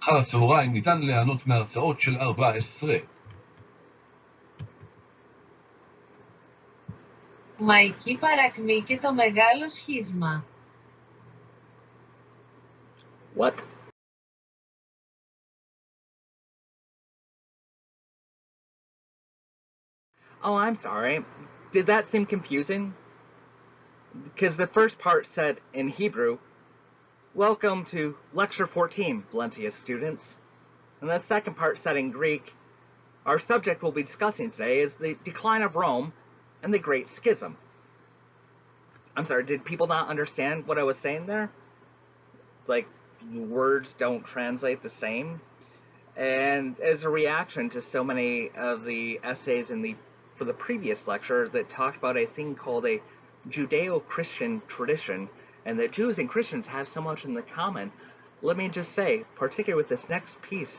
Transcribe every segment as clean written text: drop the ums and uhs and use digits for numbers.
אחר הצהריים ניתן ליהנות מהרצאות של 14. Μαϊκή παρακμή και το μεγάλο σχίσμα. What? Oh, I'm sorry. Did that seem confusing? Because the first part said in Hebrew, "Welcome to Lecture 14, Valentius students." And the second part said in Greek, "Our subject we'll be discussing today is the decline of Rome and the Great Schism." I'm sorry, did people not understand what I was saying there? Like, words don't translate the same? And as a reaction to so many of the essays for the previous lecture that talked about a thing called a Judeo-Christian tradition, and that Jews and Christians have so much in common, let me just say, particularly with this next piece,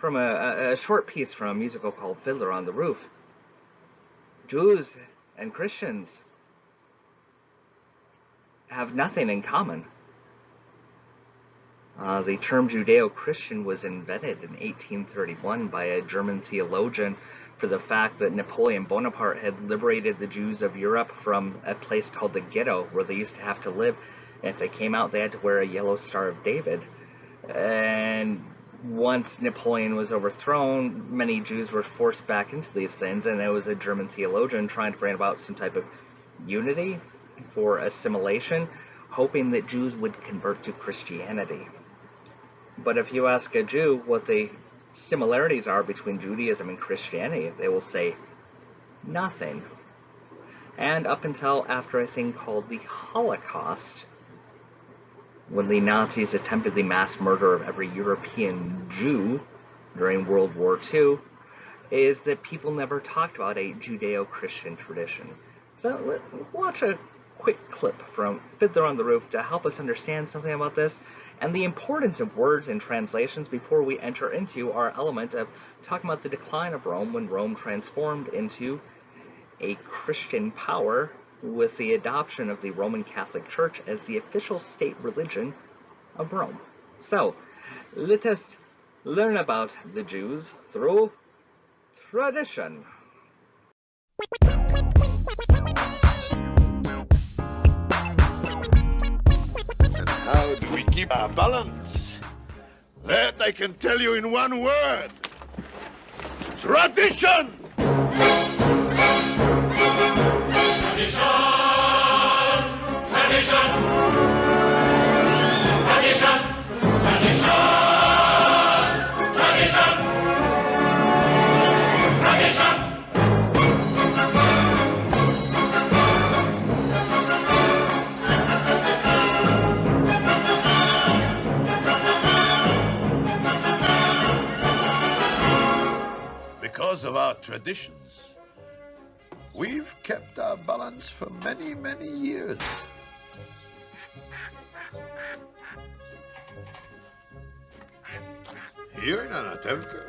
from a short piece from a musical called Fiddler on the Roof, Jews and Christians have nothing in common. The term Judeo-Christian was invented in 1831 by a German theologian for the fact that Napoleon Bonaparte had liberated the Jews of Europe from a place called the ghetto where they used to have to live. And if they came out, they had to wear a yellow Star of David. And once Napoleon was overthrown, many Jews were forced back into these things, and it was a German theologian trying to bring about some type of unity for assimilation, hoping that Jews would convert to Christianity. But if you ask a Jew what the similarities are between Judaism and Christianity, they will say nothing. And up until after a thing called the Holocaust, when the Nazis attempted the mass murder of every European Jew during World War II, is that people never talked about a Judeo-Christian tradition. So let's watch a quick clip from Fiddler on the Roof to help us understand something about this and the importance of words and translations before we enter into our element of talking about the decline of Rome when Rome transformed into a Christian power with the adoption of the Roman Catholic Church as the official state religion of Rome. So, let us learn about the Jews through tradition. And how do we keep our balance? That I can tell you in one word. Tradition! Because of our traditions, we've kept our balance for many, many years. Here in Anatevka,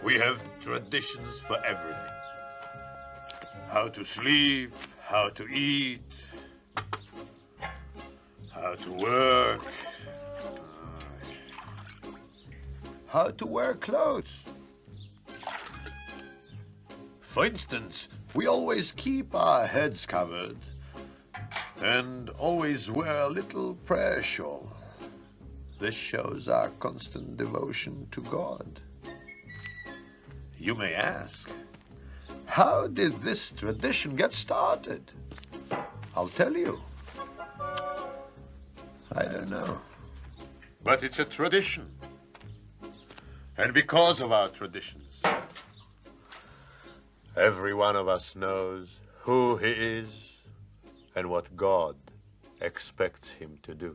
we have traditions for everything. How to sleep, how to eat, how to work, how to wear clothes. For instance, we always keep our heads covered and always wear a little prayer shawl. This shows our constant devotion to God. You may ask, how did this tradition get started? I'll tell you. I don't know. But it's a tradition. And because of our traditions, every one of us knows who he is and what God expects him to do.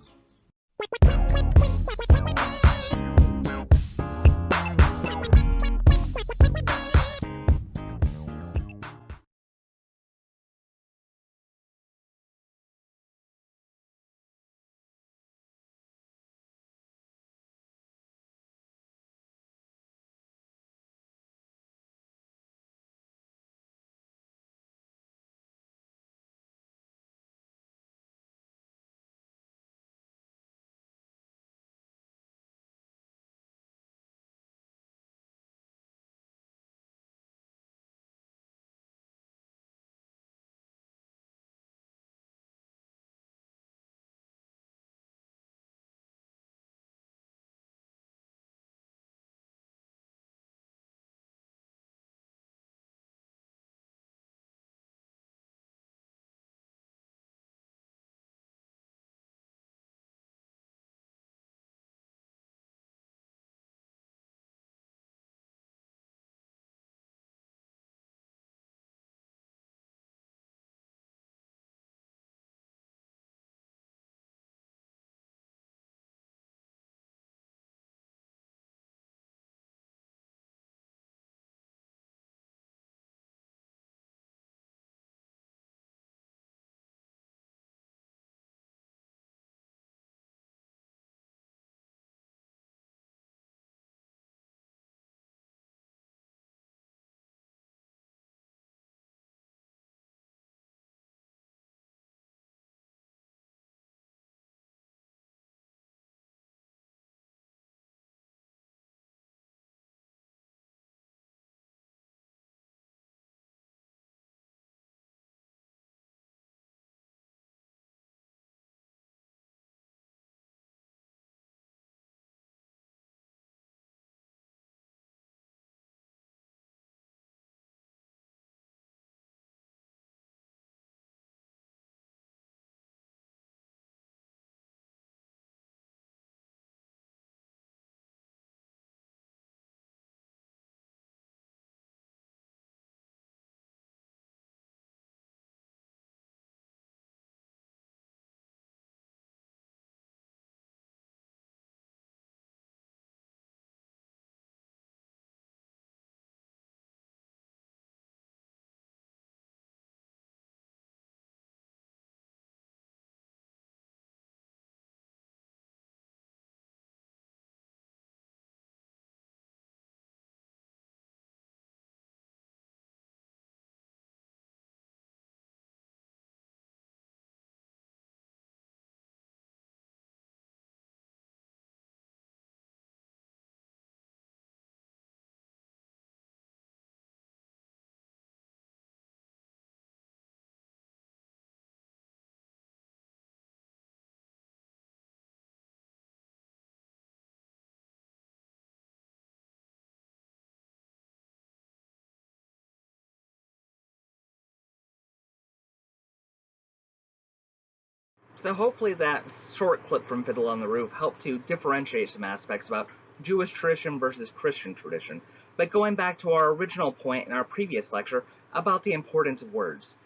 So hopefully that short clip from Fiddle on the Roof helped to differentiate some aspects about Jewish tradition versus Christian tradition. But going back to our original point in our previous lecture about the importance of words.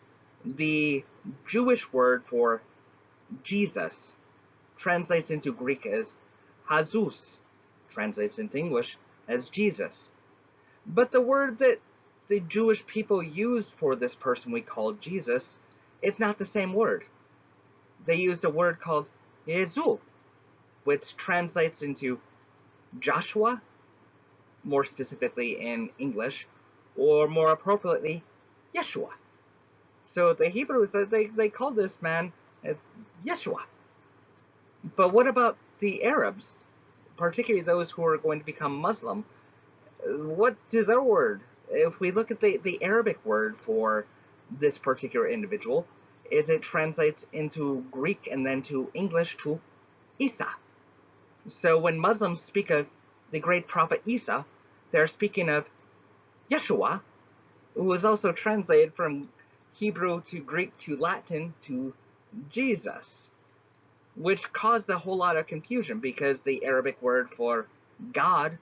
The Jewish word for Jesus translates into Greek as Jesus, translates into English as Jesus. But the word that the Jewish people used for this person we call Jesus is not the same word. They used a word called Yezu, which translates into Joshua, more specifically in English, or more appropriately, Yeshua. So the Hebrews, they called this man Yeshua. But what about the Arabs, particularly those who are going to become Muslim? What is their word? If we look at the Arabic word for this particular individual, it translates into Greek and then to English to Isa. So when Muslims speak of the great prophet Isa, they're speaking of Yeshua, who was also translated from Hebrew to Greek to Latin to Jesus, which caused a whole lot of confusion because the Arabic word for God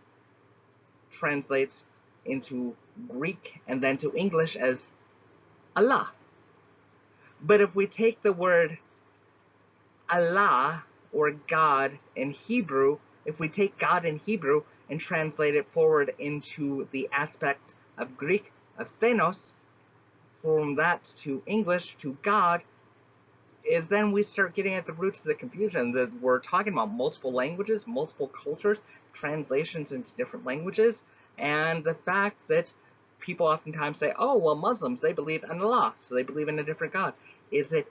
translates into Greek and then to English as Allah. But if we take the word Allah or God in Hebrew, if we take God in Hebrew and translate it forward into the aspect of Greek, of Thenos, from that to English to God, is then we start getting at the roots of the confusion that we're talking about multiple languages, multiple cultures, translations into different languages, and the fact that people oftentimes say, oh, well, Muslims, they believe in Allah, so they believe in a different God. Is that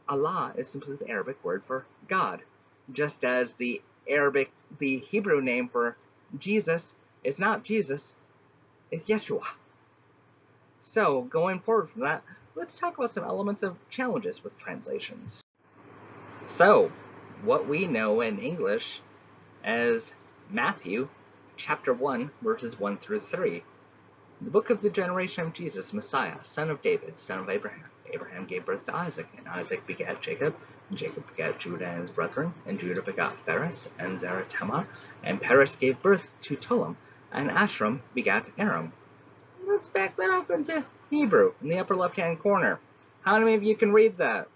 Allah is simply the Arabic word for God, just as the Hebrew name for Jesus is not Jesus, it's Yeshua. So, going forward from that, let's talk about some elements of challenges with translations. So, what we know in English as Matthew chapter 1, verses 1 through 3. The book of the generation of Jesus, Messiah, son of David, son of Abraham. Abraham gave birth to Isaac, and Isaac begat Jacob, and Jacob begat Judah and his brethren, and Judah begat Phares and Zerah, and Perez gave birth to Tolam, and Ashram begat Aram. Let's back that up into Hebrew in the upper left-hand corner. How many of you can read that?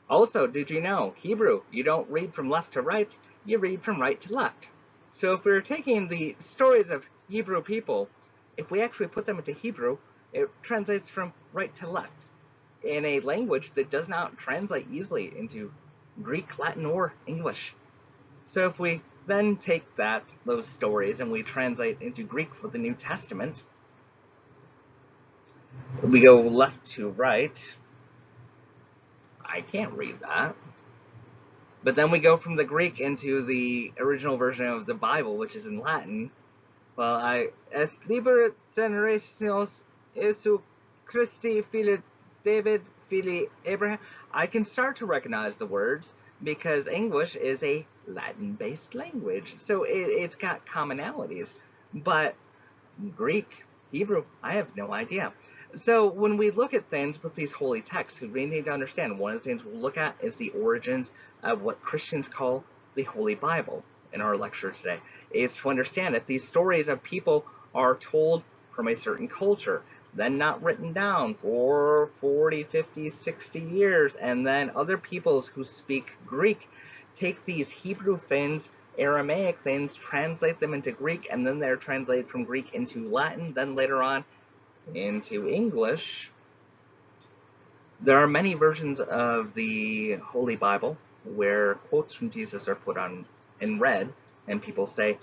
Also, did you know, Hebrew, you don't read from left to right, you read from right to left. So if we were taking the stories of Hebrew people, if we actually put them into Hebrew, it translates from right to left in a language that does not translate easily into Greek, Latin, or English. So if we then take those stories and we translate into Greek for the New Testament, we go left to right. I can't read that. But then we go from the Greek into the original version of the Bible, which is in Latin. Well, es liber generationis Jesu Christi fili David fili Abraham. I can start to recognize the words because English is a Latin-based language, so it's got commonalities. But Greek, Hebrew, I have no idea. So when we look at things with these holy texts, we need to understand one of the things we'll look at is the origins of what Christians call the Holy Bible in our lecture today, is to understand that these stories of people are told from a certain culture, then not written down for 40, 50, 60 years, and then other peoples who speak Greek take these Hebrew things, Aramaic things, translate them into Greek, and then they're translated from Greek into Latin, then later on into English. There are many versions of the Holy Bible where quotes from Jesus are put on in red, and people say,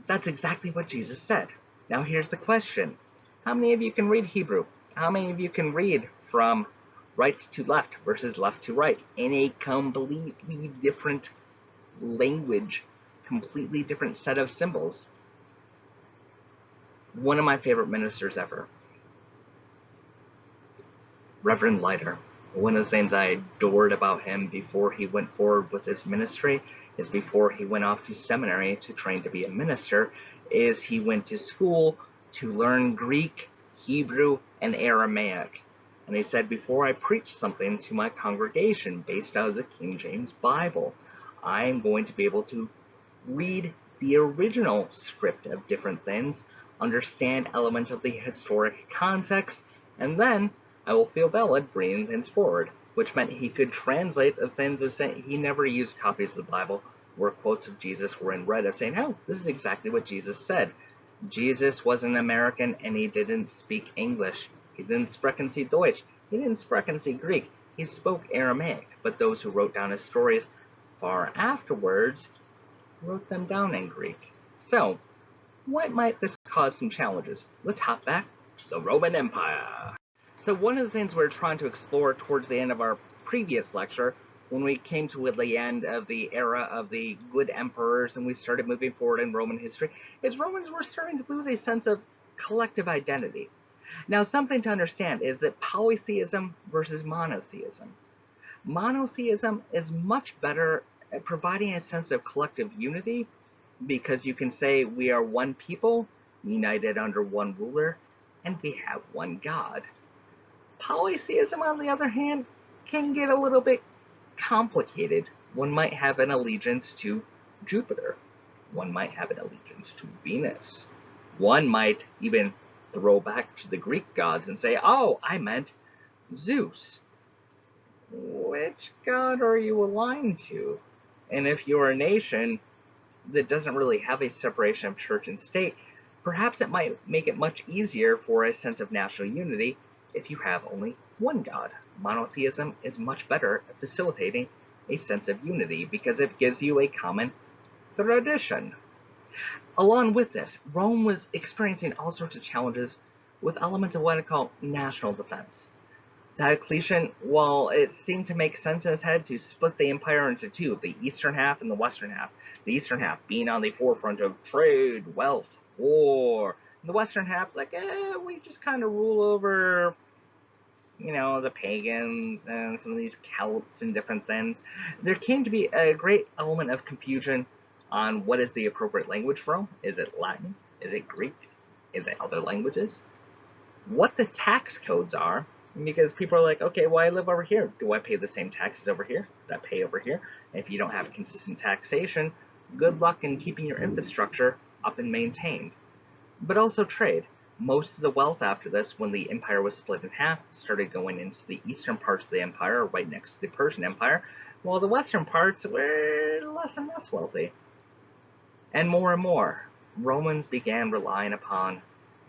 that's exactly what Jesus said. Now here's the question. How many of you can read Hebrew? How many of you can read from right to left versus left to right in a completely different language, completely different set of symbols? One of my favorite ministers ever, Reverend Leiter. One of the things I adored about him before he went forward with his ministry is before he went off to seminary to train to be a minister, is he went to school to learn Greek, Hebrew, and Aramaic. And he said, before I preach something to my congregation based out of the King James Bible, I am going to be able to read the original script of different things, understand elements of the historic context, and then I will feel valid bringing things forward, which meant he could translate of things of saying he never used copies of the Bible where quotes of Jesus were in red of saying, oh, this is exactly what Jesus said. Jesus was an American and he didn't speak English. He didn't sprechen Sie Deutsch. He didn't sprechen Sie Greek. He spoke Aramaic, but those who wrote down his stories far afterwards wrote them down in Greek. So, what might this cause some challenges? Let's hop back to the Roman Empire. So one of the things we were trying to explore towards the end of our previous lecture, when we came to the end of the era of the good emperors and we started moving forward in Roman history, is Romans were starting to lose a sense of collective identity. Now, something to understand is that polytheism versus monotheism. Monotheism is much better at providing a sense of collective unity because you can say we are one people, united under one ruler, and we have one God. Polytheism, on the other hand, can get a little bit complicated. One might have an allegiance to Jupiter. One might have an allegiance to Venus. One might even throw back to the Greek gods and say, oh, I meant Zeus. Which god are you aligned to? And if you're a nation that doesn't really have a separation of church and state, perhaps it might make it much easier for a sense of national unity if you have only one God. Monotheism is much better at facilitating a sense of unity because it gives you a common tradition. Along with this, Rome was experiencing all sorts of challenges with elements of what I call national defense. Diocletian, while it seemed to make sense in his head to split the empire into two, the eastern half and the western half, the eastern half being on the forefront of trade, wealth, war, and the western half, like, we just kind of rule over, the pagans and some of these Celts and different things. There came to be a great element of confusion on what is the appropriate language for Rome. Is it Latin? Is it Greek? Is it other languages? What the tax codes are, because people are like, okay, well, I live over here. Do I pay the same taxes over here that I pay over here? And if you don't have consistent taxation, good luck in keeping your infrastructure up and maintained. But also trade. Most of the wealth after this, when the empire was split in half, started going into the eastern parts of the empire, right next to the Persian Empire, while the western parts were less and less wealthy. And more, Romans began relying upon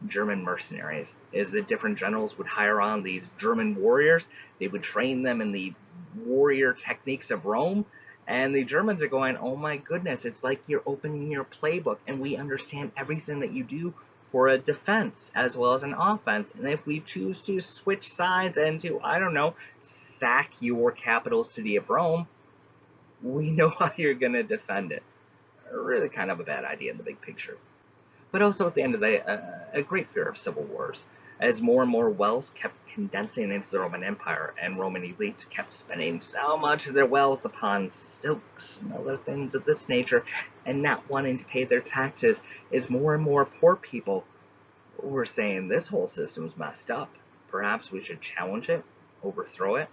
German mercenaries, as the different generals would hire on these German warriors. They would train them in the warrior techniques of Rome, and the Germans are going, oh my goodness, it's like you're opening your playbook and we understand everything that you do for a defense as well as an offense. And if we choose to switch sides and to, sack your capital city of Rome, we know how you're going to defend it. Really kind of a bad idea in the big picture. But also at the end of the day, a great fear of civil wars, as more and more wealth kept condensing into the Roman Empire, and Roman elites kept spending so much of their wealth upon silks and other things of this nature, and not wanting to pay their taxes, as more and more poor people were saying, this whole system's messed up. Perhaps we should challenge it, overthrow it.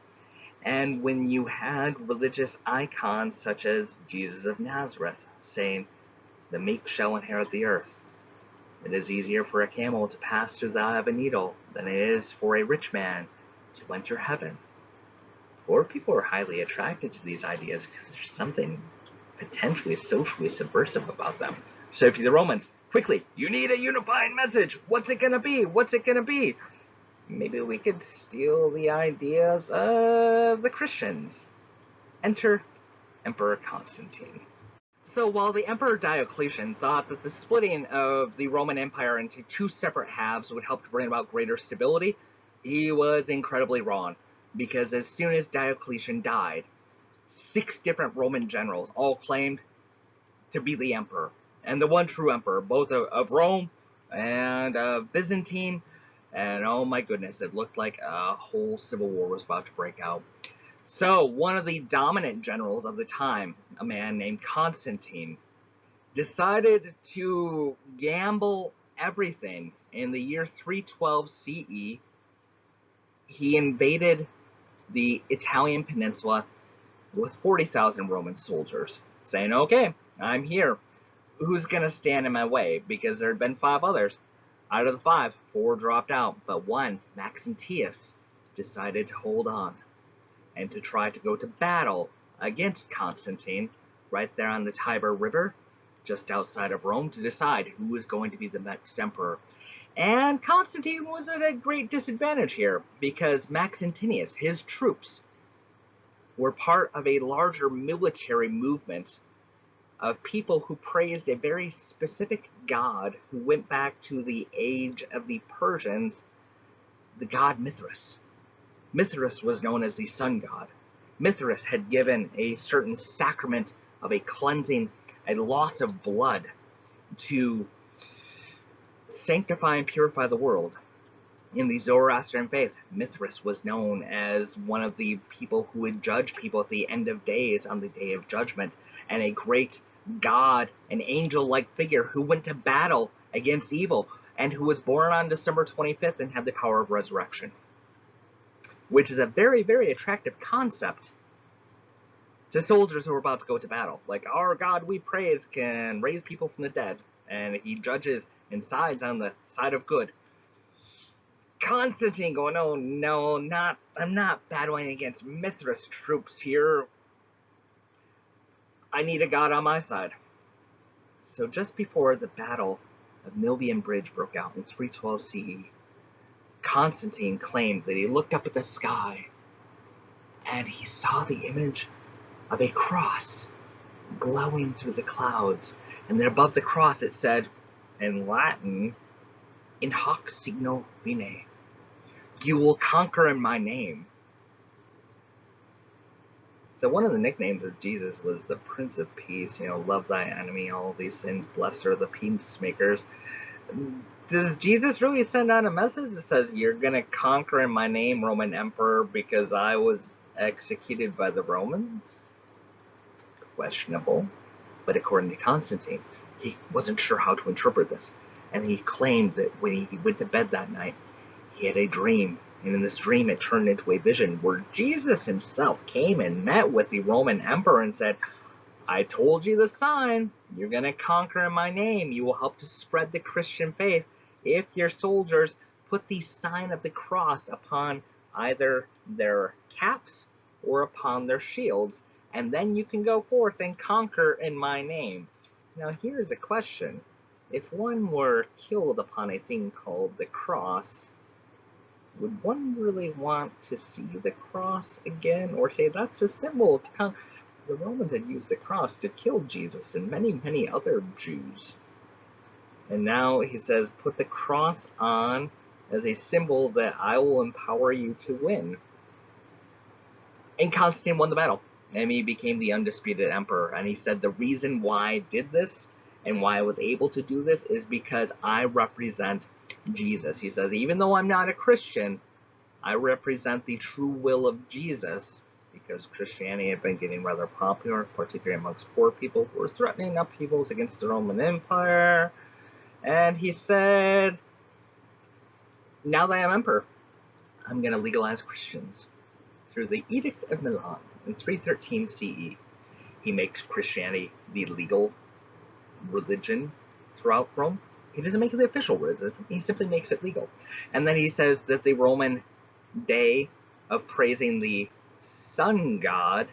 And when you had religious icons such as Jesus of Nazareth saying, the meek shall inherit the earth. It is easier for a camel to pass through the eye of a needle than it is for a rich man to enter heaven. Poor people are highly attracted to these ideas because there's something potentially socially subversive about them. So if you're the Romans, quickly, you need a unifying message. What's it going to be? What's it going to be? Maybe we could steal the ideas of the Christians. Enter Emperor Constantine. So while the Emperor Diocletian thought that the splitting of the Roman Empire into two separate halves would help to bring about greater stability, he was incredibly wrong, because as soon as Diocletian died, 6 different Roman generals all claimed to be the emperor, and the one true emperor, both of Rome and of Byzantine, and oh my goodness, it looked like a whole civil war was about to break out. So, one of the dominant generals of the time, a man named Constantine, decided to gamble everything in the year 312 CE he invaded the Italian peninsula with 40,000 Roman soldiers, saying, okay, I'm here. Who's going to stand in my way? Because there had been 5 others. Out of the 5, 4 dropped out, but one, Maxentius, decided to hold on and to try to go to battle against Constantine right there on the Tiber River, just outside of Rome, to decide who was going to be the next emperor. And Constantine was at a great disadvantage here, because Maxentius, his troops, were part of a larger military movement of people who praised a very specific god who went back to the age of the Persians, the god Mithras. Mithras was known as the sun god. Mithras had given a certain sacrament of a cleansing, a loss of blood, to sanctify and purify the world. In the Zoroastrian faith, Mithras was known as one of the people who would judge people at the end of days, on the day of judgment, and a great god, an angel-like figure who went to battle against evil, and who was born on December 25th and had the power of resurrection, which is a very, very attractive concept to soldiers who are about to go to battle. Like, our God we praise can raise people from the dead, and he judges and sides on the side of good. Constantine going, oh no, I'm not battling against Mithras troops here. I need a god on my side. So just before the Battle of Milvian Bridge broke out in 312 CE, Constantine claimed that he looked up at the sky and he saw the image of a cross glowing through the clouds. And then above the cross it said, in Latin, in hoc signo vine, you will conquer in my name. So one of the nicknames of Jesus was the Prince of Peace, love thy enemy, all these things, blessed are the peacemakers. Does Jesus really send out a message that says, you're going to conquer in my name, Roman Emperor, because I was executed by the Romans? Questionable. But according to Constantine, he wasn't sure how to interpret this. And he claimed that when he went to bed that night, he had a dream. And in this dream, it turned into a vision where Jesus himself came and met with the Roman emperor and said, I told you the sign. You're going to conquer in my name. You will help to spread the Christian faith if your soldiers put the sign of the cross upon either their caps or upon their shields. And then you can go forth and conquer in my name. Now, here's a question. If one were killed upon a thing called the cross, would one really want to see the cross again, or say that's a symbol to conquer? The Romans had used the cross to kill Jesus and many, many other Jews. And now he says, put the cross on as a symbol that I will empower you to win. And Constantine won the battle, and he became the undisputed emperor. And he said, the reason why I did this and why I was able to do this is because I represent Jesus. He says, even though I'm not a Christian, I represent the true will of Jesus, because Christianity had been getting rather popular, particularly amongst poor people who were threatening upheavals against the Roman Empire. And he said, now that I'm emperor, I'm going to legalize Christians. Through the Edict of Milan in 313 CE, he makes Christianity the legal religion throughout Rome. He doesn't make it the official religion, he simply makes it legal. And then he says that the Roman day of praising the sun god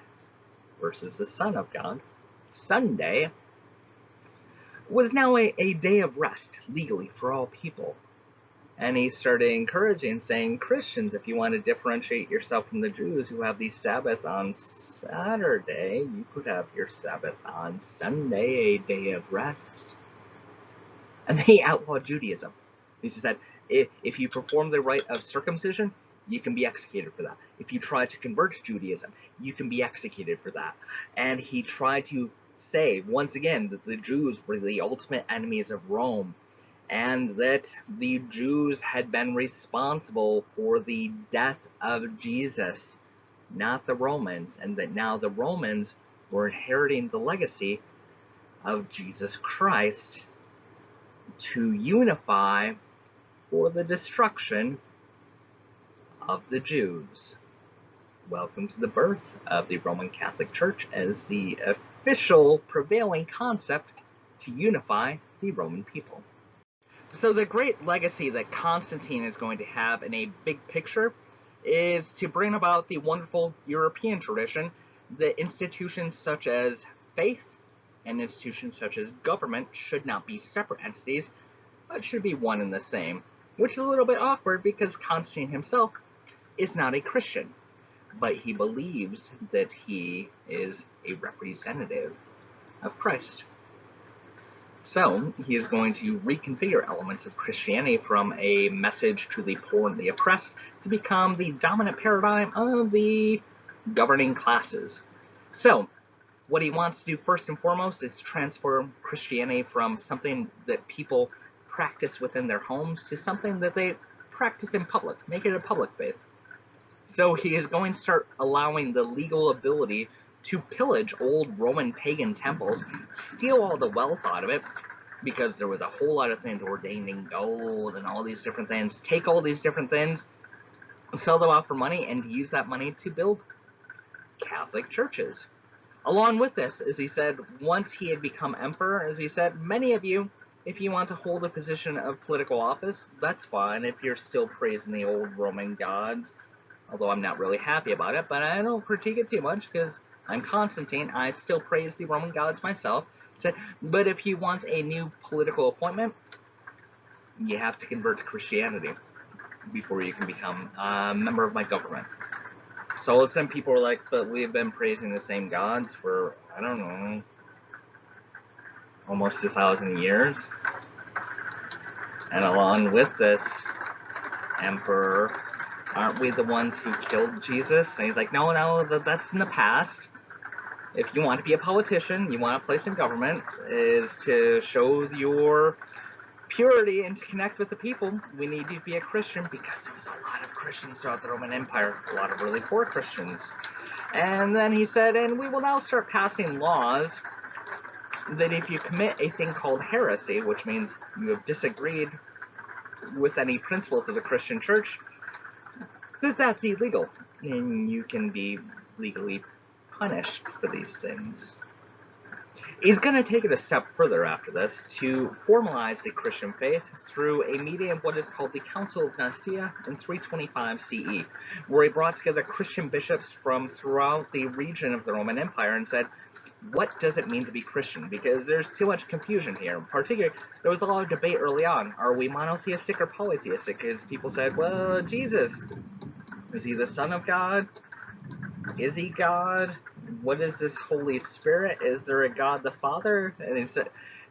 versus the son of God, Sunday, was now a day of rest legally for all people. And he started encouraging, saying, Christians, if you want to differentiate yourself from the Jews who have the Sabbath on Saturday, you could have your Sabbath on Sunday, a day of rest. And he outlawed Judaism. He said, if you perform the rite of circumcision, you can be executed for that. If you try to convert to Judaism, you can be executed for that. And he tried to say, once again, that the Jews were the ultimate enemies of Rome, and that the Jews had been responsible for the death of Jesus, not the Romans, and that now the Romans were inheriting the legacy of Jesus Christ to unify for the destruction of the Jews. Welcome to the birth of the Roman Catholic Church as the official prevailing concept to unify the Roman people. So the great legacy that Constantine is going to have in a big picture is to bring about the wonderful European tradition that institutions such as faith and institutions such as government should not be separate entities, but should be one and the same, which is a little bit awkward because Constantine himself is not a Christian, but he believes that he is a representative of Christ. So he is going to reconfigure elements of Christianity from a message to the poor and the oppressed to become the dominant paradigm of the governing classes. So what he wants to do first and foremost is transform Christianity from something that people practice within their homes to something that they practice in public, make it a public faith. So he is going to start allowing the legal ability to pillage old Roman pagan temples, steal all the wealth out of it, because there was a whole lot of things ordained in gold and all these different things. Take all these different things, sell them off for money, and use that money to build Catholic churches. Along with this, as he said, once he had become emperor, as he said, many of you, if you want to hold a position of political office, that's fine if you're still praising the old Roman gods, although I'm not really happy about it, but I don't critique it too much because I'm Constantine. I still praise the Roman gods myself. He said, but if you want a new political appointment, you have to convert to Christianity before you can become a member of my government. So all of a sudden people are like, but we've been praising the same gods for, I don't know, almost 1,000 years. And along with this emperor, aren't we the ones who killed Jesus? And he's like, no, that's in the past. If you want to be a politician, you want a place in government, is to show your purity and to connect with the people, we need you to be a Christian, because there was a lot of Christians throughout the Roman Empire, a lot of really poor Christians. And then he said, and we will now start passing laws that if you commit a thing called heresy, which means you have disagreed with any principles of the Christian church, that's illegal, and you can be legally punished for these things. He's going to take it a step further after this to formalize the Christian faith through a meeting of what is called the Council of Nicaea in 325 CE, where he brought together Christian bishops from throughout the region of the Roman Empire and said, what does it mean to be Christian? Because there's too much confusion here. In particular, there was a lot of debate early on. Are we monotheistic or polytheistic? Because people said, well, Jesus, is he the Son of God? Is he God? What is this Holy Spirit? Is there a God the Father? And he said,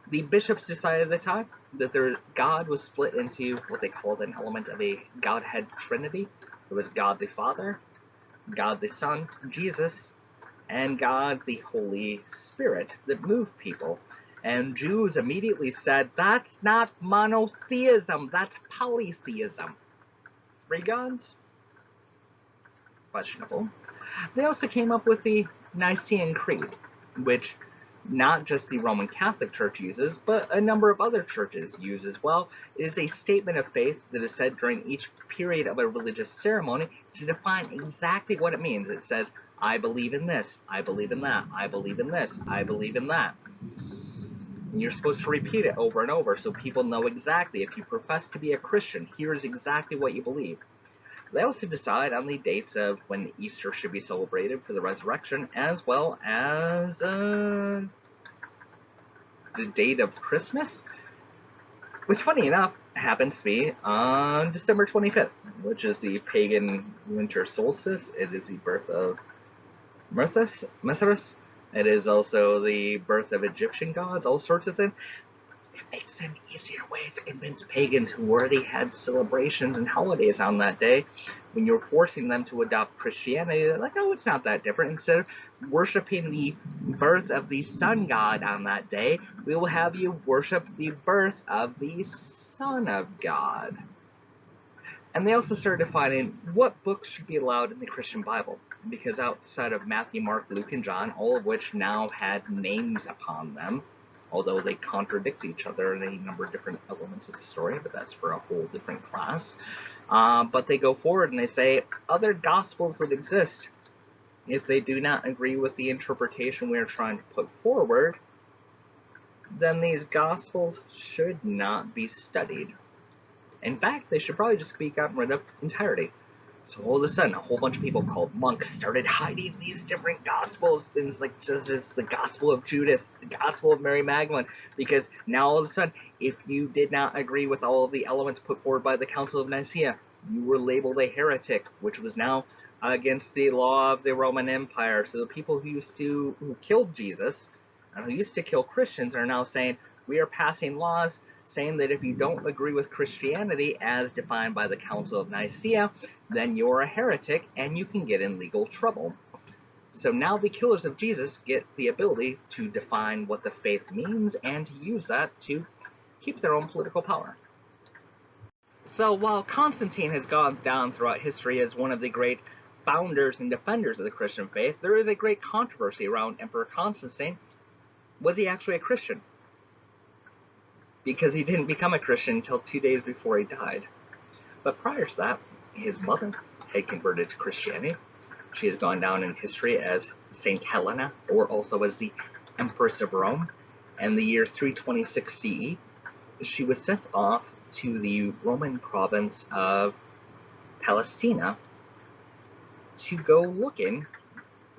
the bishops decided at the time that their God was split into what they called an element of a Godhead Trinity. There was God the Father, God the Son, Jesus, and God the Holy Spirit that moved people. And Jews immediately said, that's not monotheism, that's polytheism. 3 gods? Questionable. They also came up with the Nicene Creed, which not just the Roman Catholic Church uses, but a number of other churches use as well. It is a statement of faith that is said during each period of a religious ceremony to define exactly what it means. It says, I believe in this, I believe in that, I believe in this, I believe in that. And you're supposed to repeat it over and over so people know exactly, if you profess to be a Christian, here's exactly what you believe. They also decide on the dates of when Easter should be celebrated for the resurrection, as well as the date of Christmas, which, funny enough, happens to be on December 25th, which is the pagan winter solstice. It is the birth of Mithras. It is also the birth of Egyptian gods, all sorts of things. It makes an easier way to convince pagans who already had celebrations and holidays on that day. When you're forcing them to adopt Christianity, they're like, oh, it's not that different. Instead of worshiping the birth of the sun god on that day, we will have you worship the birth of the Son of God. And they also started defining what books should be allowed in the Christian Bible, because outside of Matthew, Mark, Luke, and John, all of which now had names upon them, although they contradict each other in a number of different elements of the story, but that's for a whole different class. But they go forward and they say other gospels that exist, if they do not agree with the interpretation we are trying to put forward, then these gospels should not be studied. In fact, they should probably just be gotten rid of entirely. So all of a sudden, a whole bunch of people called monks started hiding these different gospels, things like just the Gospel of Judas, the Gospel of Mary Magdalene, because now all of a sudden, if you did not agree with all of the elements put forward by the Council of Nicaea, you were labeled a heretic, which was now against the law of the Roman Empire. So the people who killed Jesus and who used to kill Christians are now saying, we are passing laws saying that if you don't agree with Christianity as defined by the Council of Nicaea, then you're a heretic and you can get in legal trouble. So now the killers of Jesus get the ability to define what the faith means and to use that to keep their own political power. So while Constantine has gone down throughout history as one of the great founders and defenders of the Christian faith, there is a great controversy around Emperor Constantine. Was he actually a Christian? Because he didn't become a Christian until 2 days before he died. But prior to that, his mother had converted to Christianity. She has gone down in history as Saint Helena, or also as the Empress of Rome. And the year 326 CE, she was sent off to the Roman province of Palestina to go looking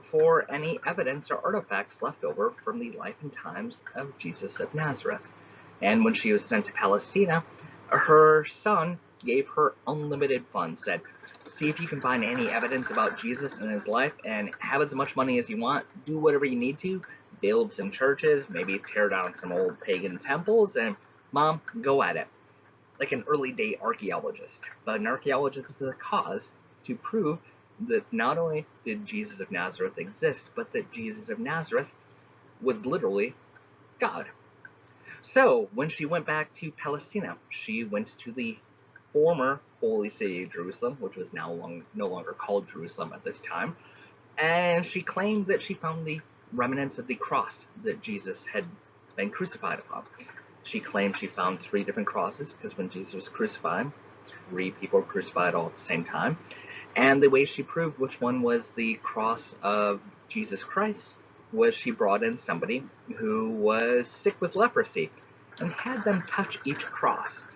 for any evidence or artifacts left over from the life and times of Jesus of Nazareth. And when she was sent to Palestina, her son gave her unlimited funds, said, see if you can find any evidence about Jesus and his life and have as much money as you want, do whatever you need to, build some churches, maybe tear down some old pagan temples, and Mom, go at it. Like an early day archaeologist, but an archaeologist with a cause to prove that not only did Jesus of Nazareth exist, but that Jesus of Nazareth was literally God. So, when she went back to Palestina, she went to the former holy city of Jerusalem, which was now no longer called Jerusalem at this time, and she claimed that she found the remnants of the cross that Jesus had been crucified upon. She claimed she found 3 different crosses, because when Jesus was crucified, 3 people were crucified all at the same time, and the way she proved which one was the cross of Jesus Christ was she brought in somebody who was sick with leprosy and had them touch each cross.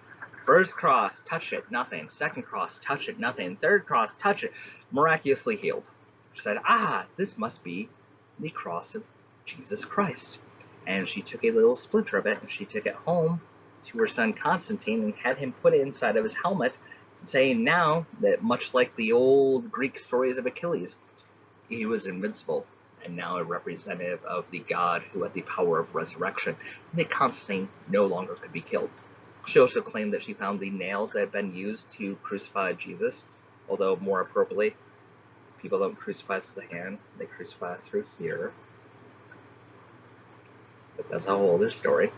First cross, touch it, nothing. Second cross, touch it, nothing. Third cross, touch it, miraculously healed. She said, this must be the cross of Jesus Christ. And she took a little splinter of it and she took it home to her son Constantine and had him put it inside of his helmet, saying now that much like the old Greek stories of Achilles, he was invincible and now a representative of the God who had the power of resurrection, and that Constantine no longer could be killed. She also claimed that she found the nails that had been used to crucify Jesus, although more appropriately, people don't crucify through the hand, they crucify through here. But that's a whole other story.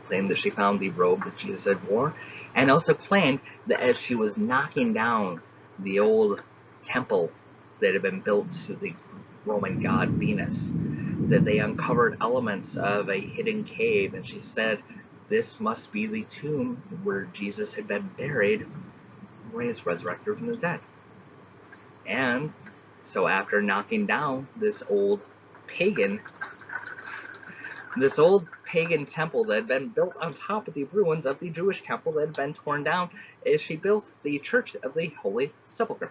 Claimed that she found the robe that Jesus had worn, and also claimed that as she was knocking down the old temple that had been built to the Roman god Venus, that they uncovered elements of a hidden cave, and she said this must be the tomb where Jesus had been buried when he was resurrected from the dead. And so after knocking down this old pagan temple that had been built on top of the ruins of the Jewish temple that had been torn down, is she built the Church of the Holy Sepulchre.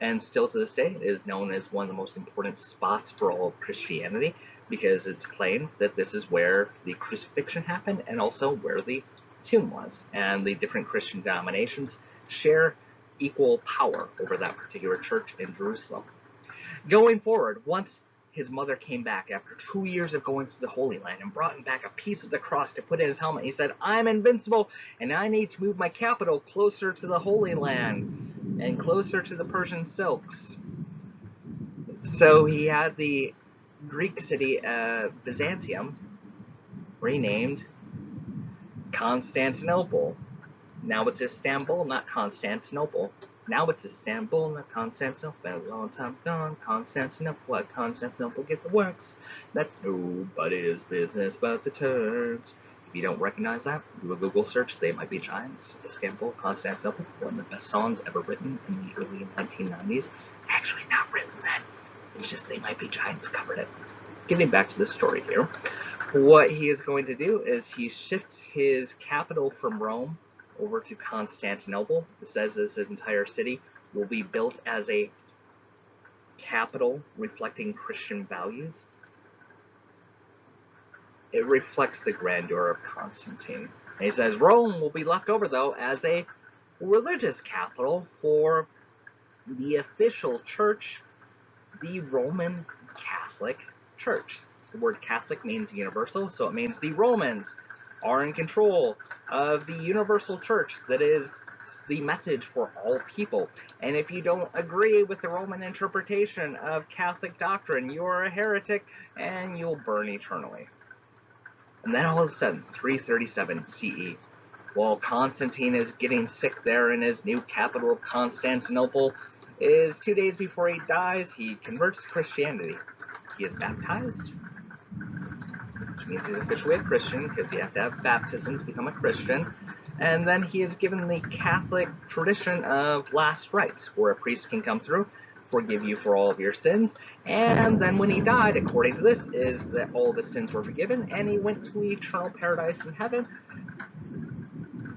And still to this day, it is known as one of the most important spots for all of Christianity, because it's claimed that this is where the crucifixion happened and also where the tomb was. And the different Christian denominations share equal power over that particular church in Jerusalem. Going forward, once his mother came back after 2 years of going through the Holy Land and brought him back a piece of the cross to put in his helmet, he said, I'm invincible and I need to move my capital closer to the Holy Land and closer to the Persian silks. So he had the Greek city Byzantium renamed Constantinople. Now it's Istanbul, not Constantinople. Now it's Istanbul, not Constantinople. A long time gone, Constantinople. What Constantinople get the works? That's nobody's business but the Turks. If you don't recognize that, do a Google search. They Might Be Giants. Istanbul, Constantinople. One of the best songs ever written in the early 1990s. Actually, not written then. It's just They Might Be Giants covered it. Getting back to the story here, what he is going to do is he shifts his capital from Rome over to Constantinople. It says this entire city will be built as a capital reflecting Christian values. It reflects the grandeur of Constantine. And he says Rome will be left over, though, as a religious capital for the official church, the Roman Catholic Church. The word Catholic means universal, so it means the Romans are in control of the universal church that is the message for all people. And if you don't agree with the Roman interpretation of Catholic doctrine, you are a heretic and you'll burn eternally. And then all of a sudden, 337 CE, while Constantine is getting sick there in his new capital of Constantinople, is 2 days before he dies, he converts to Christianity. He is baptized, which means he's officially a Christian, because you have to have baptism to become a Christian. And then he is given the Catholic tradition of last rites, where a priest can come through, forgive you for all of your sins, and then when he died, according to this, is that all of his sins were forgiven, and he went to eternal paradise in heaven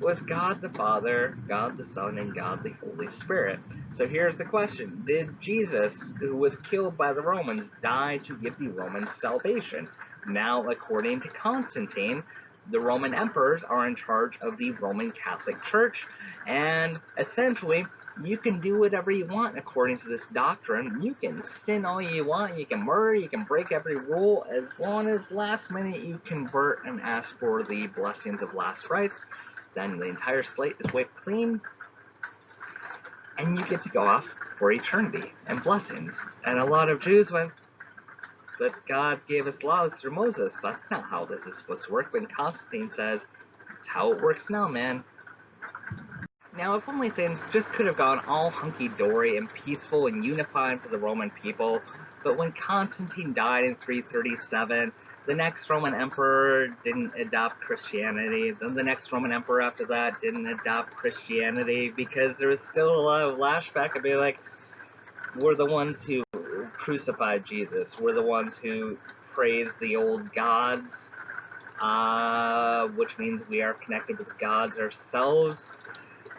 with God the Father, God the Son, and God the Holy Spirit. So here's the question. Did Jesus, who was killed by the Romans, die to give the Romans salvation? Now, according to Constantine, the Roman emperors are in charge of the Roman Catholic Church, and essentially, you can do whatever you want according to this doctrine. You can sin all you want, you can murder, you can break every rule, as long as last minute you convert and ask for the blessings of last rites. Then the entire slate is wiped clean, and you get to go off for eternity and blessings. And a lot of Jews went, but God gave us laws through Moses. That's not how this is supposed to work. But Constantine says, it's how it works now, man. Now, if only things just could have gone all hunky-dory and peaceful and unified for the Roman people, but when Constantine died in 337, the next Roman emperor didn't adopt Christianity. Then the next Roman emperor after that didn't adopt Christianity, because there was still a lot of lashback of being like, we're the ones who crucified Jesus. We're the ones who praised the old gods, which means we are connected with the gods ourselves.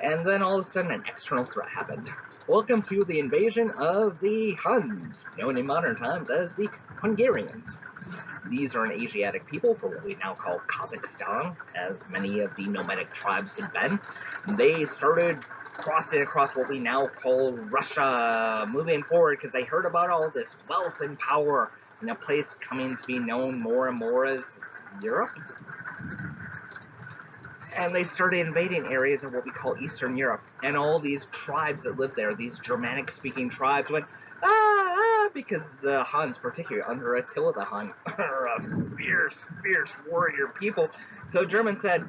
And then all of a sudden an external threat happened. Welcome to the invasion of the Huns, known in modern times as the Hungarians. These are an Asiatic people from what we now call Kazakhstan, as many of the nomadic tribes had been. They started crossing across what we now call Russia, moving forward because they heard about all this wealth and power in a place coming to be known more and more as Europe. And they started invading areas of what we call Eastern Europe. And all these tribes that lived there, these Germanic-speaking tribes, went, because the Huns, particularly under Attila the Hun, are a fierce, fierce warrior people. So Germans said,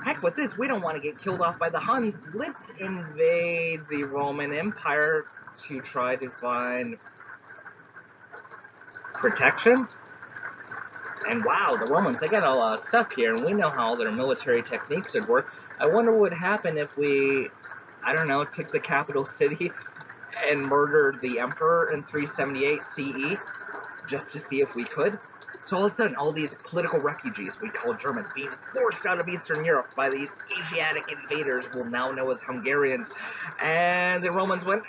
heck with this, we don't want to get killed off by the Huns. Let's invade the Roman Empire to try to find protection. And wow, the Romans, they got a lot of stuff here, and we know how their military techniques would work. I wonder what would happen if we, I don't know, took the capital city and murdered the emperor in 378 CE, just to see if we could. So all of a sudden, all these political refugees we call Germans being forced out of Eastern Europe by these Asiatic invaders we'll now know as Hungarians. And the Romans went,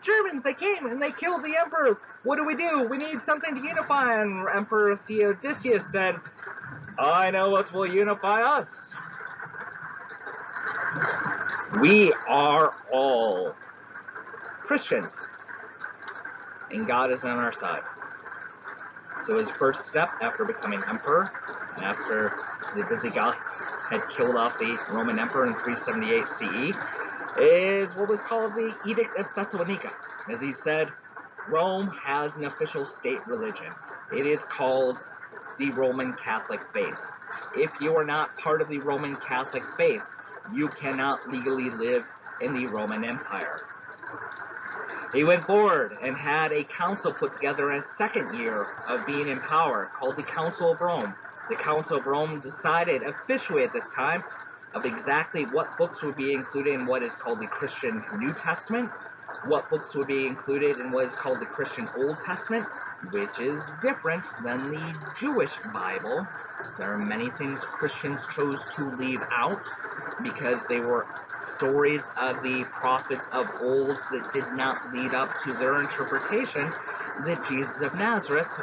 Germans, they came and they killed the emperor. What do? We need something to unify. And Emperor Theodosius said, I know what will unify us. We are all Christians, and God is on our side. So his first step after becoming emperor, and after the Visigoths had killed off the Roman emperor in 378 CE, is what was called the Edict of Thessalonica. As he said, Rome has an official state religion. It is called the Roman Catholic faith. If you are not part of the Roman Catholic faith, you cannot legally live in the Roman Empire. He went forward and had a council put together in his second year of being in power called the Council of Rome. The Council of Rome decided officially at this time of exactly what books would be included in what is called the Christian New Testament, what books would be included in what is called the Christian Old Testament, which is different than the Jewish Bible. There are many things Christians chose to leave out because they were stories of the prophets of old that did not lead up to their interpretation that Jesus of Nazareth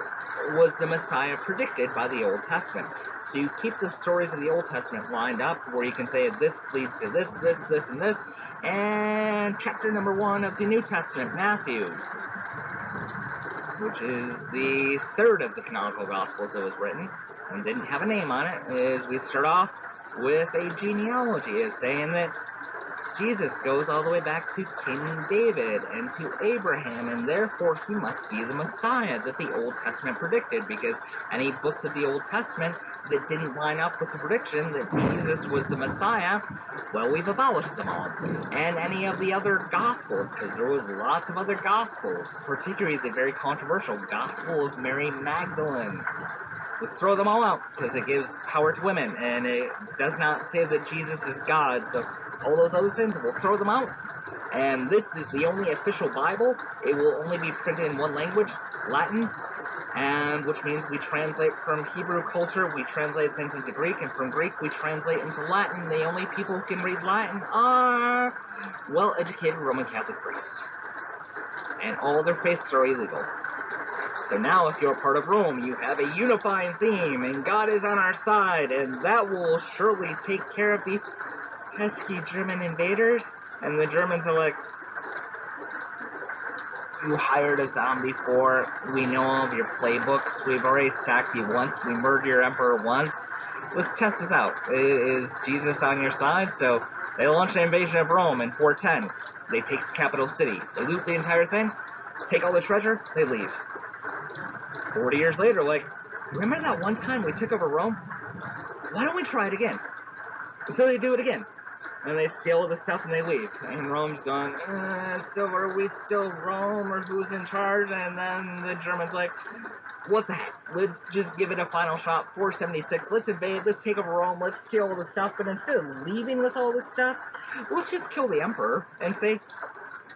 was the Messiah predicted by the Old Testament. So you keep the stories of the Old Testament lined up where you can say this leads to this, this, this, and this, and chapter number 1 of the New Testament, Matthew, which is the third of the canonical Gospels that was written and didn't have a name on it, is we start off with a genealogy of saying that Jesus goes all the way back to King David and to Abraham, and therefore he must be the Messiah that the Old Testament predicted, because any books of the Old Testament that didn't line up with the prediction that Jesus was the Messiah, well, we've abolished them all. And any of the other Gospels, because there was lots of other Gospels, particularly the very controversial Gospel of Mary Magdalene. Let's throw them all out, because it gives power to women, and it does not say that Jesus is God, so all those other things, we'll throw them out. And this is the only official Bible. It will only be printed in one language, Latin, and which means we translate from Hebrew culture, we translate things into Greek, and from Greek we translate into Latin. The only people who can read Latin are well-educated Roman Catholic priests. And all their faiths are illegal. So now, if you're part of Rome, you have a unifying theme, and God is on our side, and that will surely take care of the pesky German invaders. And the Germans are like, you hired us on before, we know all of your playbooks, we've already sacked you once, we murdered your emperor once, let's test this out. Is Jesus on your side? So they launch an invasion of Rome in 410. They take the capital city, they loot the entire thing, take all the treasure, they leave. 40 years later, like, remember that one time we took over Rome? Why don't we try it again? So they do it again. And they steal all the stuff and they leave. And Rome's gone, so are we still Rome, or who's in charge? And then the Germans like, what the heck? Let's just give it a final shot. 476, let's invade, let's take over Rome, let's steal all the stuff. But instead of leaving with all this stuff, let's just kill the emperor and say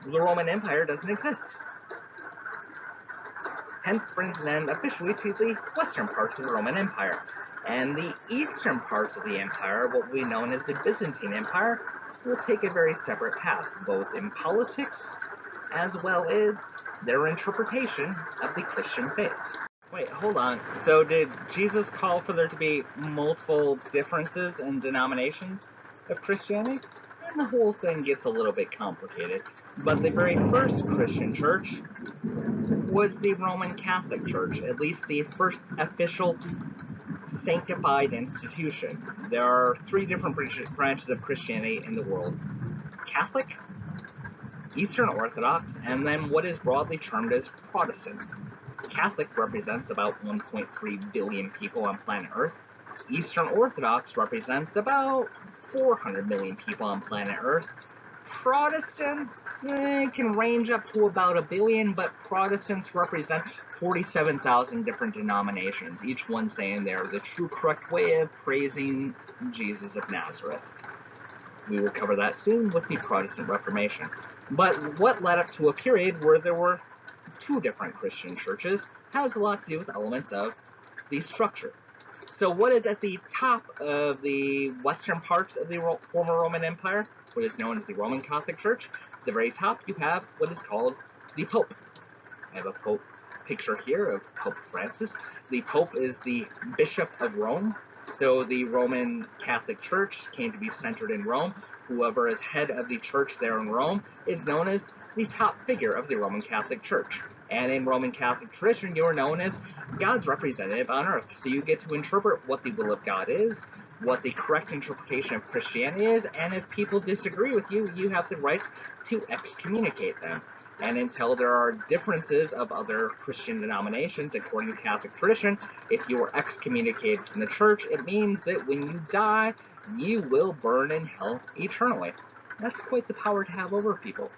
the Roman Empire doesn't exist. Hence brings an end officially to the western parts of the Roman Empire. And the eastern parts of the empire, what we know as the Byzantine Empire, will take a very separate path, both in politics as well as their interpretation of the Christian faith. Wait, hold on. So did Jesus call for there to be multiple differences in denominations of Christianity? And the whole thing gets a little bit complicated. But the very first Christian church was the Roman Catholic Church, at least the first official sanctified institution. There are 3 different branches of Christianity in the world: Catholic, Eastern Orthodox, and then what is broadly termed as Protestant. Catholic represents about 1.3 billion people on planet Earth. Eastern Orthodox represents about 400 million people on planet Earth. Protestants can range up to about 1 billion, but Protestants represent 47,000 different denominations, each one saying they're the true correct way of praising Jesus of Nazareth. We will cover that soon with the Protestant Reformation. But what led up to a period where there were 2 different Christian churches has a lot to do with elements of the structure. So what is at the top of the western parts of the former Roman Empire? What is known as the Roman Catholic Church. At the very top, you have what is called the Pope. I have a Pope picture here of Pope Francis. The Pope is the Bishop of Rome. So the Roman Catholic Church came to be centered in Rome. Whoever is head of the church there in Rome is known as the top figure of the Roman Catholic Church. And in Roman Catholic tradition, you are known as God's representative on earth. So you get to interpret what the will of God is, what the correct interpretation of Christianity is, and if people disagree with you, you have the right to excommunicate them. And until there are differences of other Christian denominations, according to Catholic tradition, if you are excommunicated from the church, it means that when you die, you will burn in hell eternally. That's quite the power to have over people.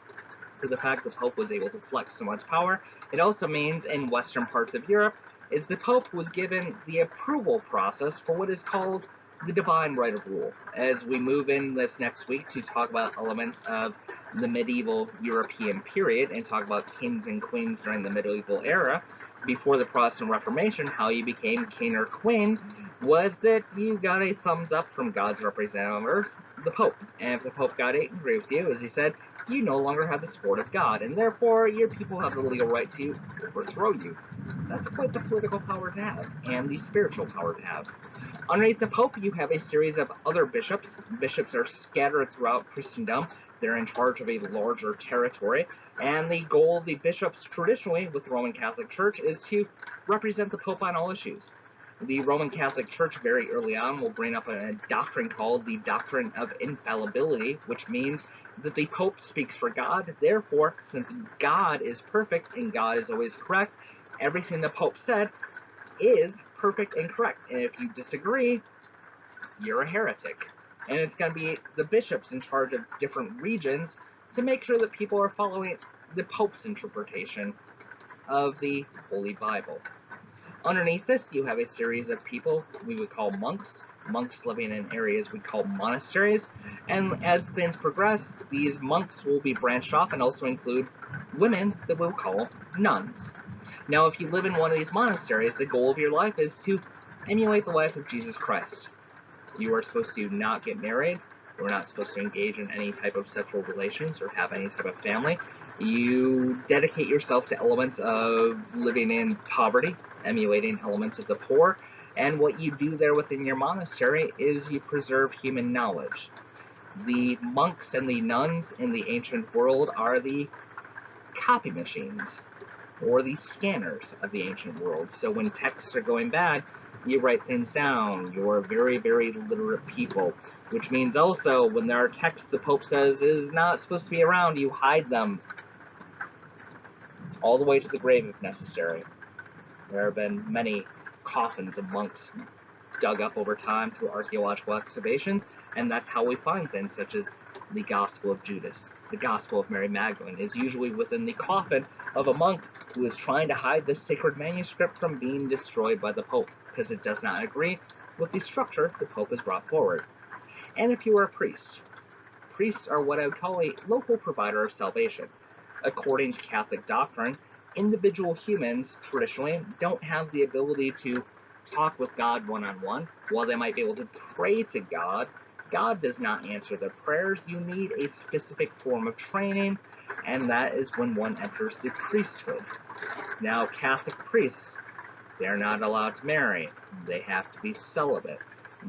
For the fact the Pope was able to flex so much power, it also means in Western parts of Europe, is the Pope was given the approval process for what is called the divine right of rule. As we move in this next week to talk about elements of the medieval European period and talk about kings and queens during the medieval era, before the Protestant Reformation, how you became king or queen was that you got a thumbs up from God's representative on earth, the Pope. And if the Pope got angry with you, as he said, you no longer have the support of God, and therefore your people have the legal right to overthrow you. That's quite the political power to have, and the spiritual power to have. Underneath the Pope, you have a series of other bishops. Bishops are scattered throughout Christendom. They're in charge of a larger territory, and the goal of the bishops traditionally with the Roman Catholic Church is to represent the Pope on all issues. The Roman Catholic Church very early on will bring up a doctrine called the doctrine of infallibility, which means that the Pope speaks for God. Therefore, since God is perfect and God is always correct, everything the Pope said is perfect and correct. And if you disagree, you're a heretic. And it's going to be the bishops in charge of different regions to make sure that people are following the Pope's interpretation of the Holy Bible. Underneath this, you have a series of people we would call monks living in areas we call monasteries, and as things progress, these monks will be branched off and also include women that we'll call nuns. Now, if you live in one of these monasteries, the goal of your life is to emulate the life of Jesus Christ. You are supposed to not get married. You're not supposed to engage in any type of sexual relations or have any type of family. You dedicate yourself to elements of living in poverty, emulating elements of the poor, and what you do there within your monastery is you preserve human knowledge. The monks and the nuns in the ancient world are the copy machines, or the scanners of the ancient world. So when texts are going bad, you write things down. You're very, very literate people, which means also when there are texts the Pope says is not supposed to be around, you hide them all the way to the grave if necessary. There have been many coffins of monks dug up over time through archaeological excavations, and that's how we find things such as the Gospel of Judas. The Gospel of Mary Magdalene is usually within the coffin of a monk who is trying to hide the sacred manuscript from being destroyed by the Pope, because it does not agree with the structure the Pope has brought forward. And if you are a priest, priests are what I would call a local provider of salvation. According to Catholic doctrine, individual humans traditionally don't have the ability to talk with God one-on-one. While they might be able to pray to God, God does not answer their prayers. You need a specific form of training, and that is when one enters the priesthood. Now, Catholic priests, they're not allowed to marry. They have to be celibate.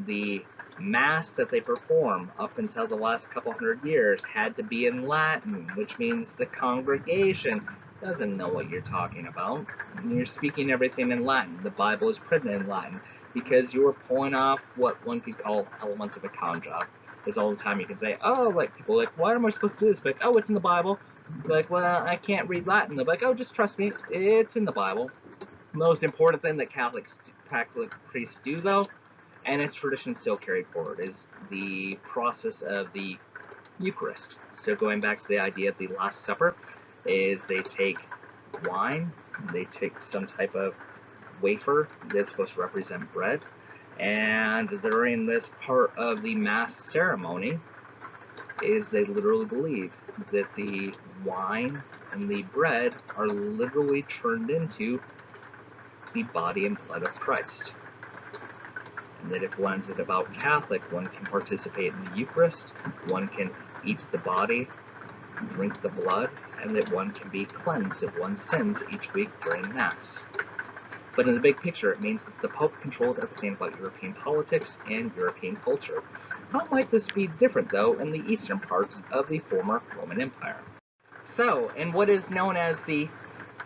The Mass that they perform up until the last couple hundred years had to be in Latin, which means the congregation doesn't know what you're talking about. You're speaking everything in Latin. The Bible is printed in Latin because you were pulling off what one could call elements of a con job. Because all the time you can say, oh, like people are like, why am I supposed to do this? Like, oh, it's in the Bible. They're like, well, I can't read Latin. They're like, oh, just trust me, it's in the Bible. Most important thing that Catholic priests do, though, and its tradition still carried forward, is the process of the Eucharist. So going back to the idea of the Last Supper, is they take wine, they take some type of wafer that's supposed to represent bread, and during this part of the Mass ceremony, is they literally believe that the wine and the bread are literally turned into the body and blood of Christ. And that if one's a devout Catholic, one can participate in the Eucharist, one can eat the body, drink the blood, and that one can be cleansed of one's sins each week during Mass. But in the big picture, it means that the Pope controls everything about European politics and European culture. How might this be different, though, in the eastern parts of the former Roman Empire? So, in what is known as the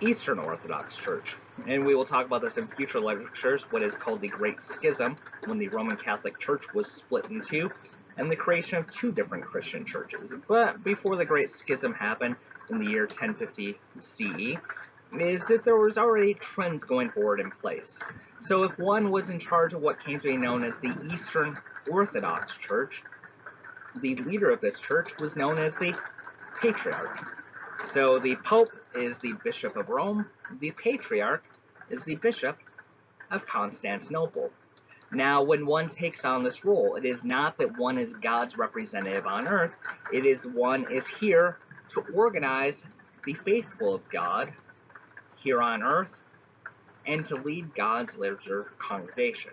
Eastern Orthodox Church, and we will talk about this in future lectures, what is called the Great Schism, when the Roman Catholic Church was split in two, and the creation of two different Christian churches. But before the Great Schism happened in the year 1050 CE, is that there was already trends going forward in place. So if one was in charge of what came to be known as the Eastern Orthodox Church, the leader of this church was known as the Patriarch. So the Pope is the Bishop of Rome, the Patriarch is the Bishop of Constantinople. Now, when one takes on this role, it is not that one is God's representative on earth, it is one is here to organize the faithful of God here on earth and to lead God's larger congregation.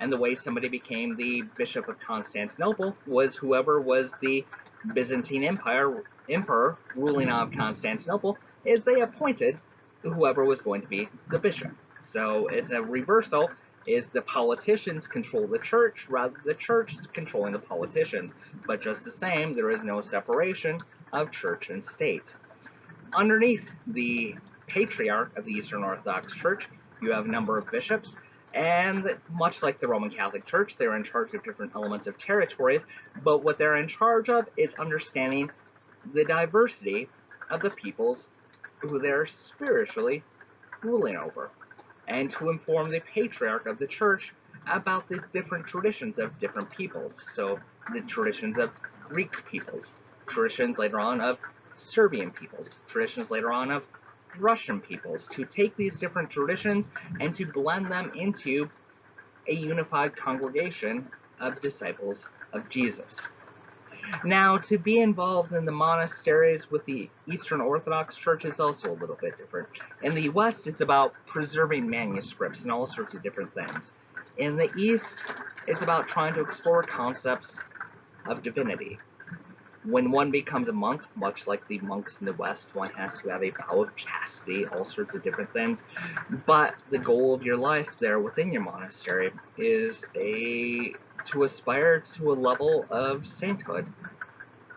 And the way somebody became the Bishop of Constantinople was whoever was the Byzantine emperor ruling out of Constantinople, is they appointed whoever was going to be the bishop. So it's a reversal, is the politicians control the church rather than the church controlling the politicians. But just the same, there is no separation of church and state. Underneath the Patriarch of the Eastern Orthodox Church, you have a number of bishops, and much like the Roman Catholic Church, they're in charge of different elements of territories, but what they're in charge of is understanding the diversity of the peoples who they're spiritually ruling over, and to inform the Patriarch of the Church about the different traditions of different peoples. So the traditions of Greek peoples, traditions later on of Serbian peoples, traditions later on of Russian peoples, to take these different traditions and to blend them into a unified congregation of disciples of Jesus. Now, to be involved in the monasteries with the Eastern Orthodox Church is also a little bit different. In the West, it's about preserving manuscripts and all sorts of different things. In the East, it's about trying to explore concepts of divinity. When one becomes a monk, much like the monks in the West, one has to have a vow of chastity, all sorts of different things. But the goal of your life there within your monastery is to aspire to a level of sainthood,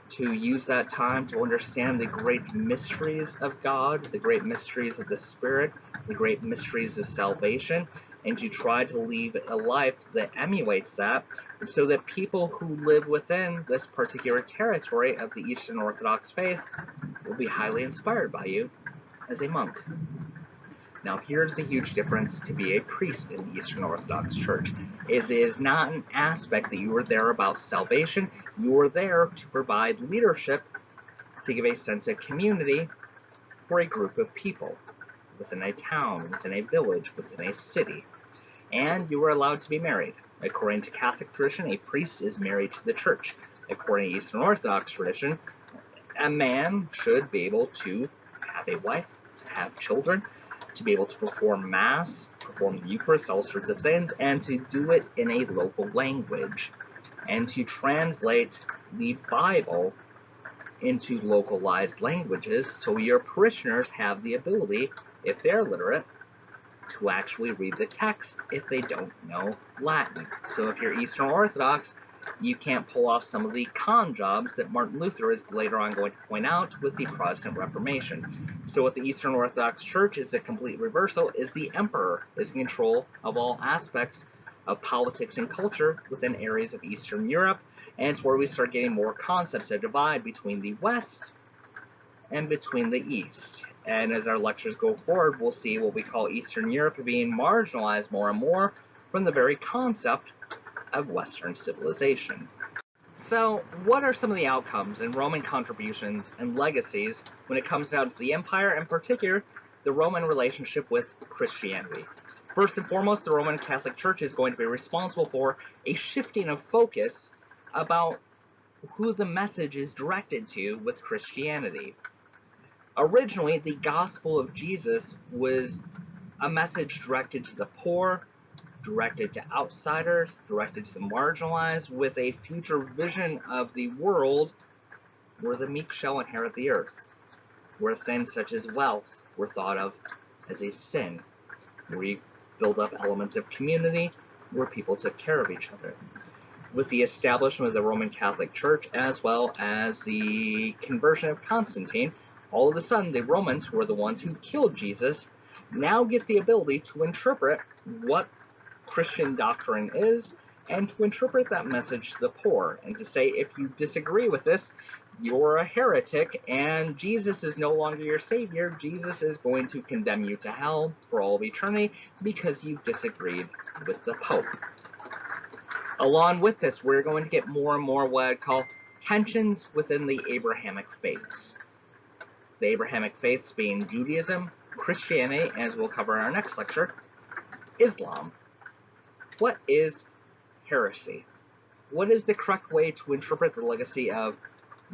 to use that time to understand the great mysteries of God, the great mysteries of the Spirit, the great mysteries of salvation, and to try to lead a life that emulates that, so that people who live within this particular territory of the Eastern Orthodox faith will be highly inspired by you as a monk. Now, here's the huge difference to be a priest in the Eastern Orthodox Church. It is not an aspect that you are there about salvation. You are there to provide leadership, to give a sense of community for a group of people within a town, within a village, within a city. And you are allowed to be married. According to Catholic tradition, a priest is married to the church. According to Eastern Orthodox tradition, a man should be able to have a wife, to have children, to be able to perform Mass, perform the Eucharist, all sorts of things, and to do it in a local language, and to translate the Bible into localized languages so your parishioners have the ability, if they're literate, to actually read the text if they don't know Latin. So if you're Eastern Orthodox, you can't pull off some of the con jobs that Martin Luther is later on going to point out with the Protestant Reformation. So with the Eastern Orthodox Church, it's a complete reversal, is the emperor is in control of all aspects of politics and culture within areas of Eastern Europe, and it's where we start getting more concepts of divide between the West and between the East. And as our lectures go forward, we'll see what we call Eastern Europe being marginalized more and more from the very concept of Western civilization. So, what are some of the outcomes and Roman contributions and legacies when it comes down to the empire, in particular, the Roman relationship with Christianity? First and foremost, the Roman Catholic Church is going to be responsible for a shifting of focus about who the message is directed to with Christianity. Originally, the gospel of Jesus was a message directed to the poor, directed to outsiders, directed to the marginalized, with a future vision of the world where the meek shall inherit the earth, where things such as wealth were thought of as a sin, where you build up elements of community, where people took care of each other. With the establishment of the Roman Catholic Church, as well as the conversion of Constantine, all of a sudden the Romans, who were the ones who killed Jesus, now get the ability to interpret what Christian doctrine is, and to interpret that message to the poor, and to say, if you disagree with this, you're a heretic, and Jesus is no longer your savior. Jesus is going to condemn you to hell for all of eternity because you disagreed with the Pope. Along with this, we're going to get more and more what I call tensions within the Abrahamic faiths. The Abrahamic faiths being Judaism, Christianity, and as we'll cover in our next lecture, Islam. What is heresy? What is the correct way to interpret the legacy of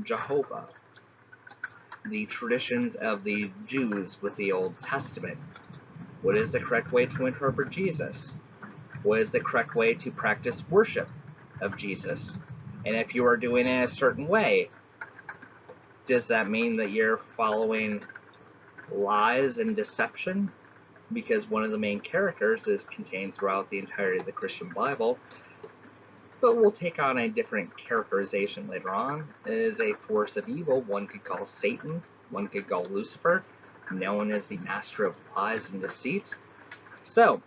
Jehovah? The traditions of the Jews with the Old Testament. What is the correct way to interpret Jesus? What is the correct way to practice worship of Jesus? And if you are doing it a certain way, does that mean that you're following lies and deception? Because one of the main characters is contained throughout the entirety of the Christian Bible, but will take on a different characterization later on. It is a force of evil. One could call Satan, one could call Lucifer, known as the master of lies and deceit. So,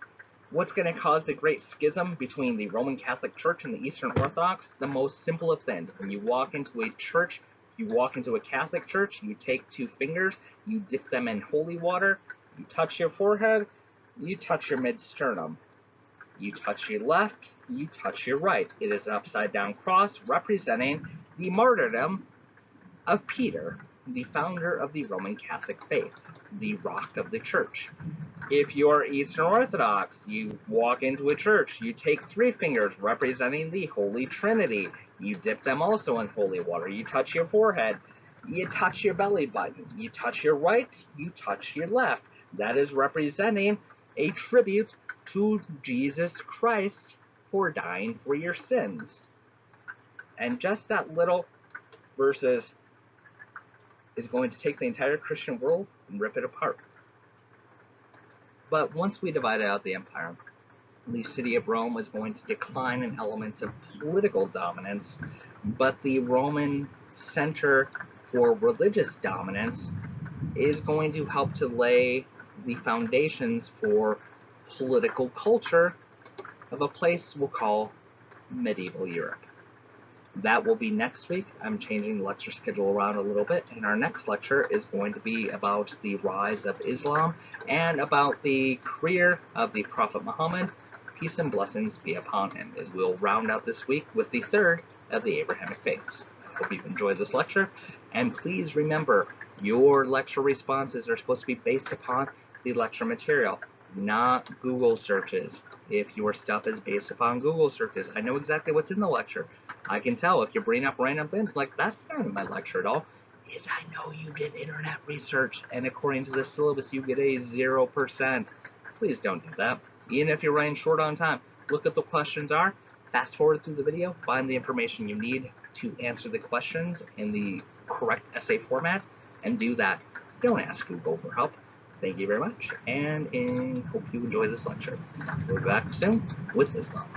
what's going to cause the great schism between the Roman Catholic Church and the Eastern Orthodox? The most simple of things. When you walk into a church, you walk into a Catholic church, you take 2 fingers, you dip them in holy water, you touch your forehead, you touch your mid-sternum. You touch your left, you touch your right. It is an upside-down cross representing the martyrdom of Peter, the founder of the Roman Catholic faith, the rock of the church. If you're Eastern Orthodox, you walk into a church, you take 3 fingers representing the Holy Trinity. You dip them also in holy water. You touch your forehead, you touch your belly button, you touch your right, you touch your left. That is representing a tribute to Jesus Christ for dying for your sins. And just that little verses is going to take the entire Christian world and rip it apart. But once we divided out the empire, the city of Rome was going to decline in elements of political dominance, but the Roman center for religious dominance is going to help to lay the foundations for political culture of a place we'll call medieval Europe. That will be next week. I'm changing the lecture schedule around a little bit, and our next lecture is going to be about the rise of Islam and about the career of the Prophet Muhammad, peace and blessings be upon him, as we'll round out this week with the third of the Abrahamic faiths. I hope you've enjoyed this lecture, and please remember, your lecture responses are supposed to be based upon the lecture material, not Google searches. If your stuff is based upon Google searches, I know exactly what's in the lecture. I can tell if you bring up random things, like, that's not in my lecture at all. Is I know you did internet research, and according to the syllabus, you get a 0%. Please don't do that. Even if you're running short on time, look at the questions are, fast forward through the video, find the information you need to answer the questions in the correct essay format, and do that. Don't ask Google for help. Thank you very much, and hope you enjoy this lecture. We'll be back soon with Islam.